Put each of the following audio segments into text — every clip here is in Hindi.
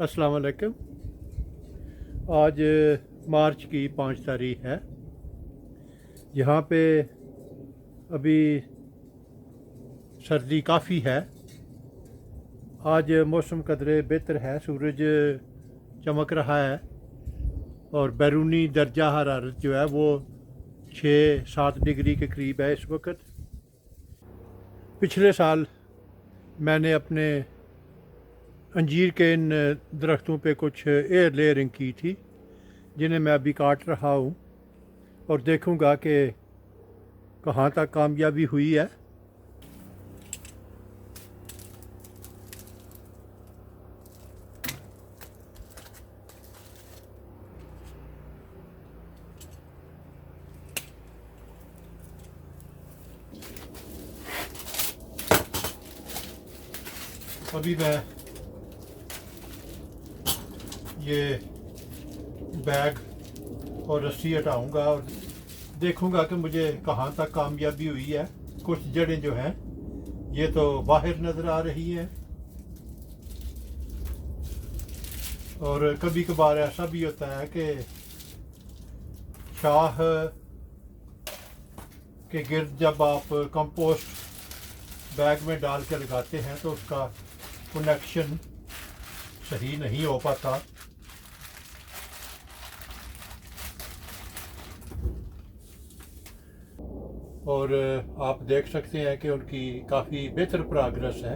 अस्सलाम वालेकुम। आज मार्च की 5 तारीख है। यहाँ पे अभी सर्दी काफ़ी है। आज मौसम कदरे बेहतर है, सूरज चमक रहा है और बैरूनी दर्जा हरारत जो है वो 6-7 डिग्री के करीब है इस वक्त। पिछले साल मैंने अपने अंजीर के इन दरख्तों पे कुछ एयर लेयरिंग की थी, जिन्हें मैं अभी काट रहा हूँ और देखूँगा कि कहाँ तक कामयाबी हुई है। अभी मैं ये बैग और रस्सी हटाऊँगा और देखूँगा कि मुझे कहाँ तक कामयाबी हुई है। कुछ जड़ें जो हैं ये तो बाहर नज़र आ रही हैं और कभी कभार ऐसा भी होता है कि शाह के गिर्द जब आप कंपोस्ट बैग में डाल के लगाते हैं तो उसका कनेक्शन सही नहीं हो पाता। और आप देख सकते हैं कि उनकी काफ़ी बेहतर प्रोग्रेस है।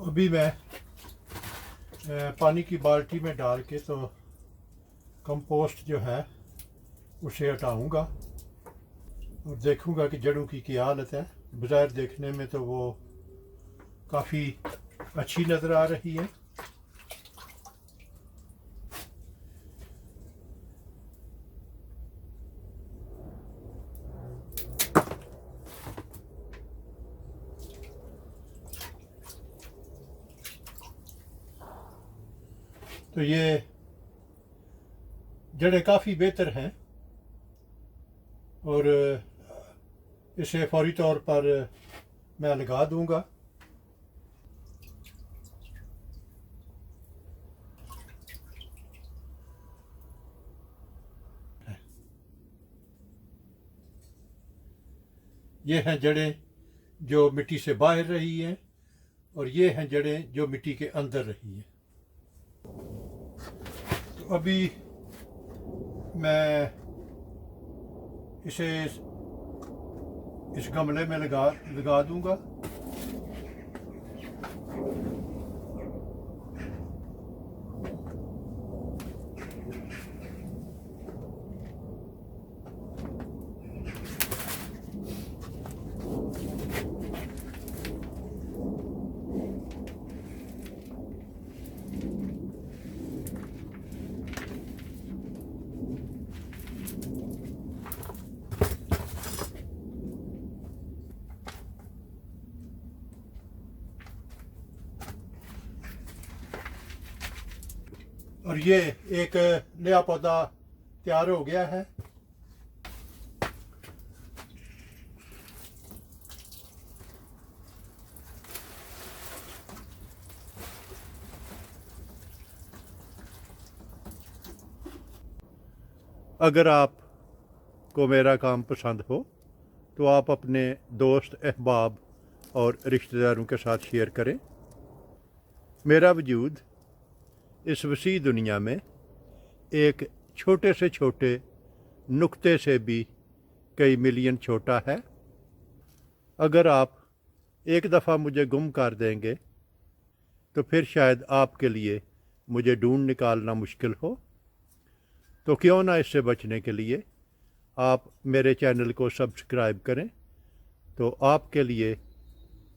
अभी मैं पानी की बाल्टी में डाल के तो कंपोस्ट जो है उसे हटाऊंगा और देखूंगा कि जड़ों की क्या हालत है। बज़ाहिर देखने में तो वो काफ़ी अच्छी नज़र आ रही है। तो ये जड़ें काफ़ी बेहतर हैं और इसे फौरी तौर पर मैं लगा दूंगा। ये हैं जड़ें जो मिट्टी से बाहर रही हैं और ये हैं जड़ें जो मिट्टी के अंदर रही हैं। तो अभी मैं इसे इस गमले में लगा दूंगा। और ये एक नया पौधा तैयार हो गया है। अगर आपको मेरा काम पसंद हो तो आप अपने दोस्त, अहबाब और रिश्तेदारों के साथ शेयर करें। मेरा वजूद इस वसी दुनिया में एक छोटे से छोटे नुक्ते से भी कई मिलियन छोटा है। अगर आप एक दफ़ा मुझे गुम कर देंगे तो फिर शायद आपके लिए मुझे ढूंढ निकालना मुश्किल हो। तो क्यों ना इससे बचने के लिए आप मेरे चैनल को सब्सक्राइब करें, तो आपके लिए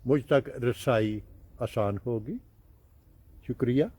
मुझ तक रसाई आसान होगी। शुक्रिया।